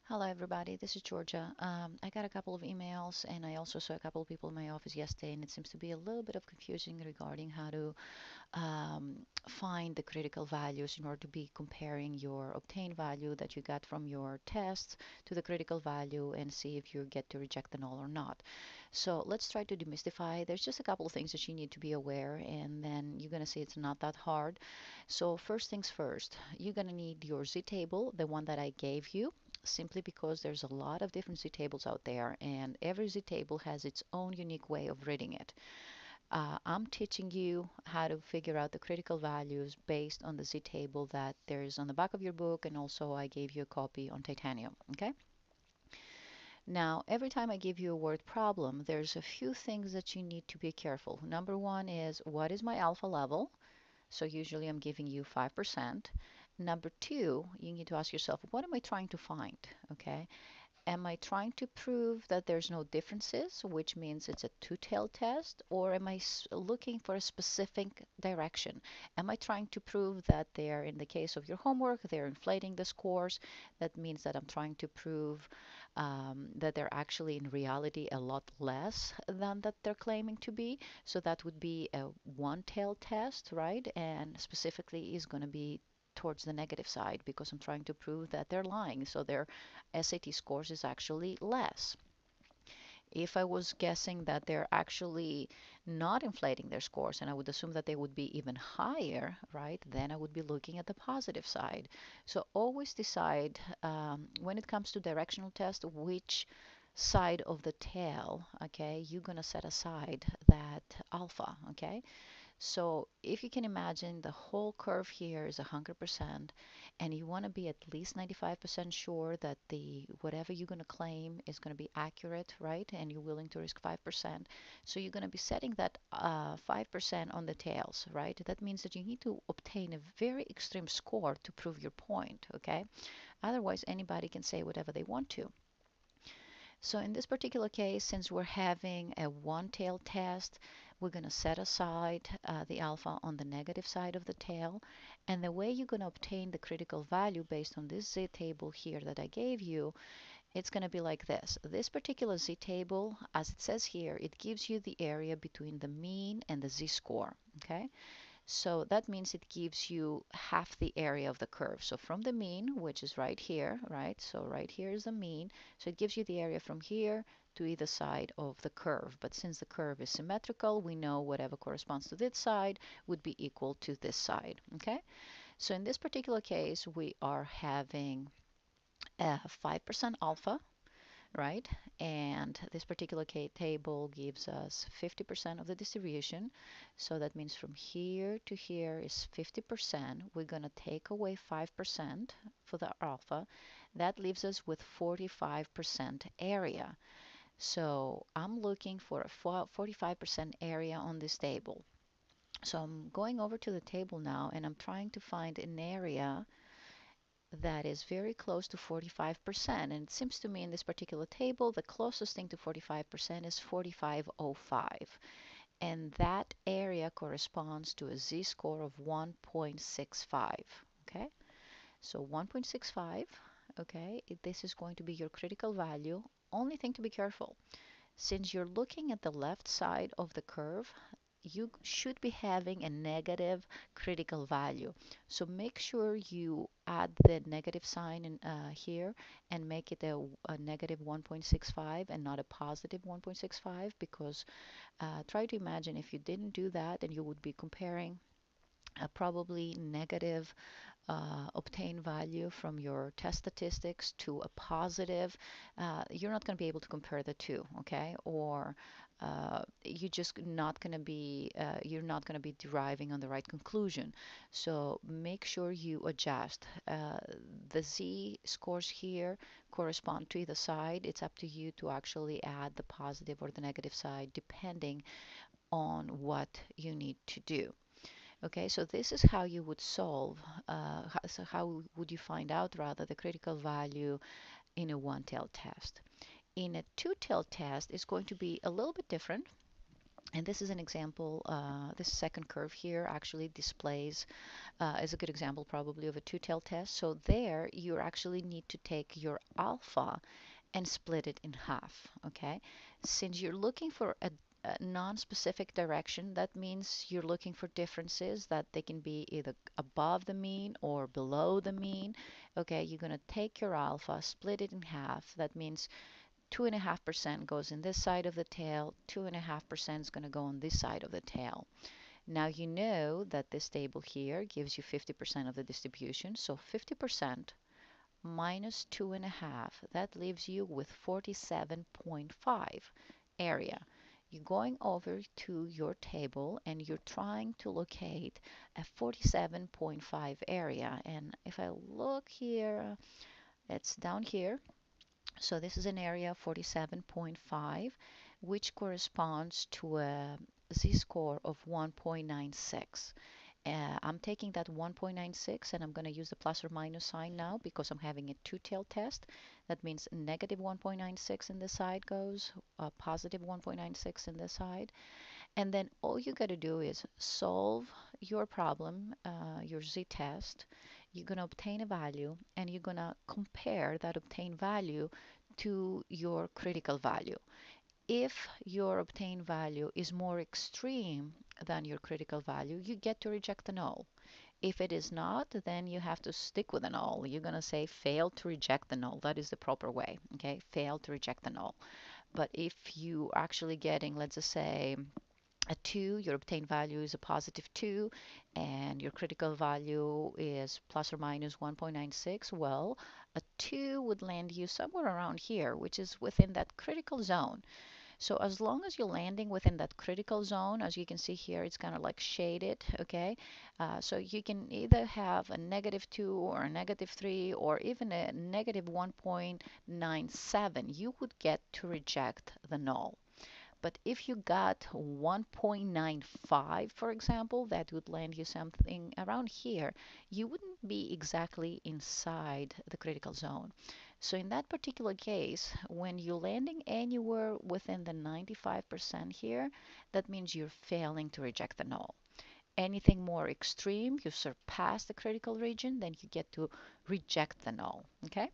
Hello, everybody. This is Georgia. I got a couple of emails, and I also saw a couple of people in my office yesterday, and it seems to be a little bit of confusing regarding how to find the critical values in order to be comparing your obtained value that you got from your tests to the critical value and see if you get to reject the null or not. So let's try to demystify. There's just a couple of things that you need to be aware, and then you're going to see it's not that hard. So first things first, you're going to need your Z table, the one that I gave you, simply because there's a lot of different Z tables out there, and every Z table has its own unique way of reading it. I'm teaching you how to figure out the critical values based on the Z table that there is on the back of your book, and also I gave you a copy on Titanium. Okay? Now, every time I give you a word problem, there's a few things that you need to be careful. Number one is, what is my alpha level? So usually I'm giving you 5%. Number two, you need to ask yourself, what am I trying to find? Okay? Am I trying to prove that there's no differences, which means it's a two-tailed test, or am I looking for a specific direction? Am I trying to prove that they're, in the case of your homework, they're inflating the scores? That means that I'm trying to prove that they're actually in reality a lot less than that they're claiming to be. So that would be a one-tailed test, right? And specifically is going to be towards the negative side because I'm trying to prove that they're lying. So their SAT scores is actually less. If I was guessing that they're actually not inflating their scores, and I would assume that they would be even higher, right, then I would be looking at the positive side. So always decide when it comes to directional test which side of the tail, okay, you're going to set aside that alpha, okay? So if you can imagine the whole curve here is 100% and you want to be at least 95% sure that the whatever you're going to claim is going to be accurate, right? And you're willing to risk 5%. So you're going to be setting that 5% on the tails, right? That means that you need to obtain a very extreme score to prove your point, okay? Otherwise, anybody can say whatever they want to. So in this particular case, since we're having a one-tailed test, we're going to set aside the alpha on the negative side of the tail. And the way you're going to obtain the critical value based on this Z table here that I gave you, it's going to be like this. This particular Z table, as it says here, it gives you the area between the mean and the Z score. Okay? So that means it gives you half the area of the curve. So from the mean, which is right here, right? So right here is the mean. So it gives you the area from here to either side of the curve. But since the curve is symmetrical, we know whatever corresponds to this side would be equal to this side, okay? So in this particular case, we are having a 5% alpha, right? And this particular table gives us 50% of the distribution. So that means from here to here is 50%. We're going to take away 5% for the alpha. That leaves us with 45% area. So I'm looking for a 45% area on this table. So I'm going over to the table now and I'm trying to find an area that is very close to 45%. And it seems to me in this particular table, the closest thing to 45% is 4505. And that area corresponds to a z-score of 1.65. Okay, so 1.65. Okay, this is going to be your critical value. Only thing to be careful, since you're looking at the left side of the curve, you should be having a negative critical value. So make sure you add the negative sign in, here and make it a negative 1.65 and not a positive 1.65 because try to imagine if you didn't do that and you would be comparing a probably negative obtain value from your test statistics to a positive, you're not going to be able to compare the two, okay? Or you're just not going to be you're not going to be deriving on the right conclusion. So make sure you adjust. The z scores here correspond to either side. It's up to you to actually add the positive or the negative side depending on what you need to do. Okay, so this is how you would solve, so how would you find out rather the critical value in a one-tailed test. In a two-tailed test, it's going to be a little bit different. And this is an example, this second curve here actually displays, is a good example probably of a two-tailed test. So there you actually need to take your alpha and split it in half, okay? Since you're looking for a non-specific direction, that means you're looking for differences that they can be either above the mean or below the mean. Okay, you're gonna take your alpha, split it in half. That means 2.5% goes in this side of the tail, 2.5% is gonna go on this side of the tail. Now you know that this table here gives you 50% of the distribution, so 50% minus 2.5, that leaves you with 47.5 area. You're going over to your table and you're trying to locate a 47.5 area. And if I look here, it's down here. So this is an area 47.5, which corresponds to a z-score of 1.96. I'm taking that 1.96 and I'm going to use the plus or minus sign now because I'm having a two-tailed test. That means negative 1.96 in this side goes, positive 1.96 in this side. And then all you got to do is solve your problem, your z-test. You're going to obtain a value and you're going to compare that obtained value to your critical value. If your obtained value is more extreme than your critical value, you get to reject the null. If it is not, then you have to stick with the null. You're going to say fail to reject the null. That is the proper way. Okay, fail to reject the null. But if you are actually getting, let's just say, a 2, your obtained value is a positive 2, and your critical value is plus or minus 1.96, well, a 2 would land you somewhere around here, which is within that critical zone. So as long as you're landing within that critical zone, as you can see here, it's kind of like shaded, okay? So you can either have a negative 2 or a negative 3 or even a negative 1.97. You would get to reject the null. But if you got 1.95, for example, that would land you something around here. You wouldn't be exactly inside the critical zone. So in that particular case, when you're landing anywhere within the 95% here, that means you're failing to reject the null. Anything more extreme, you surpass the critical region, then you get to reject the null. Okay?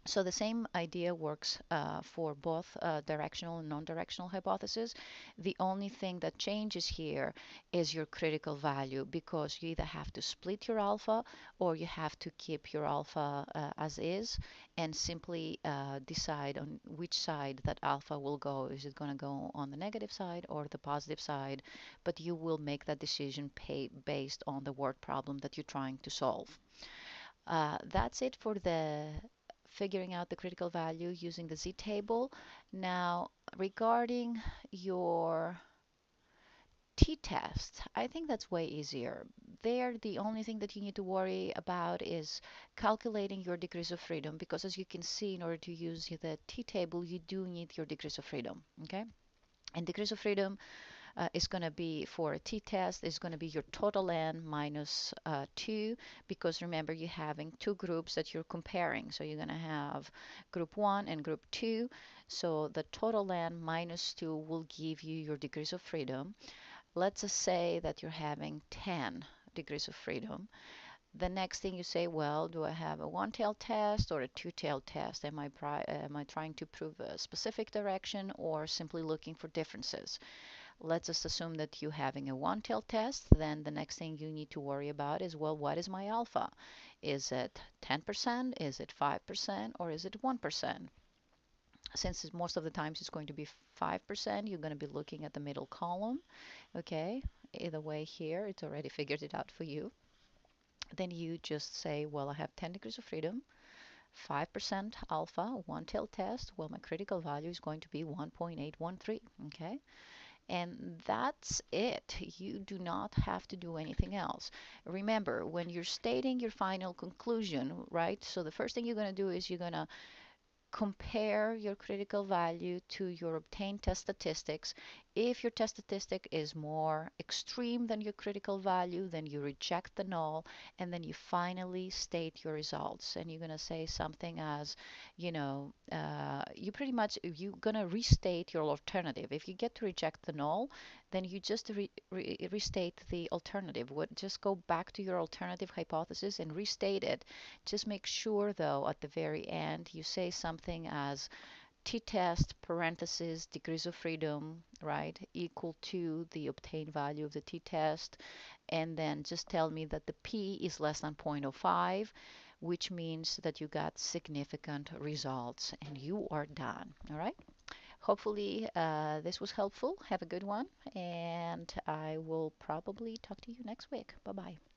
So the same idea works for both directional and non-directional hypotheses. The only thing that changes here is your critical value because you either have to split your alpha or you have to keep your alpha as is and simply decide on which side that alpha will go. Is it going to go on the negative side or the positive side? But you will make that decision based on the word problem that you're trying to solve. That's it for the figuring out the critical value using the z-table. Now, regarding your t-test, I think that's way easier. There, the only thing that you need to worry about is calculating your degrees of freedom because as you can see, in order to use the t-table, you do need your degrees of freedom, okay? And degrees of freedom is going to be for a t-test is going to be your total n minus 2 because remember you're having two groups that you're comparing. So you're going to have group 1 and group 2. So the total n minus 2 will give you your degrees of freedom. Let's just say that you're having 10 degrees of freedom. The next thing you say, well, do I have a one-tailed test or a two-tailed test? Am I trying to prove a specific direction or simply looking for differences? Let's just assume that you're having a one-tail test. Then the next thing you need to worry about is, well, what is my alpha? Is it 10%? Is it 5%? Or is it 1%? Since most of the times it's going to be 5%, you're going to be looking at the middle column. Okay, either way here, it's already figured it out for you. Then you just say, well, I have 10 degrees of freedom, 5% alpha, one-tailed test. Well, my critical value is going to be 1.813. Okay. And that's it. You do not have to do anything else. Remember, when you're stating your final conclusion, right? So the first thing you're going to do is you're going to compare your critical value to your obtained test statistics. If your test statistic is more extreme than your critical value, then you reject the null, and then you finally state your results. And you're going to say something as, you pretty much, you're going to restate your alternative. If you get to reject the null, then you just restate the alternative. Just go back to your alternative hypothesis and restate it. Just make sure, though, at the very end, you say something as t-test parentheses degrees of freedom, right, equal to the obtained value of the t-test, and then just tell me that the p is less than 0.05, which means that you got significant results and you are done. All right. Hopefully, this was helpful. Have a good one, and I will probably talk to you next week. Bye bye.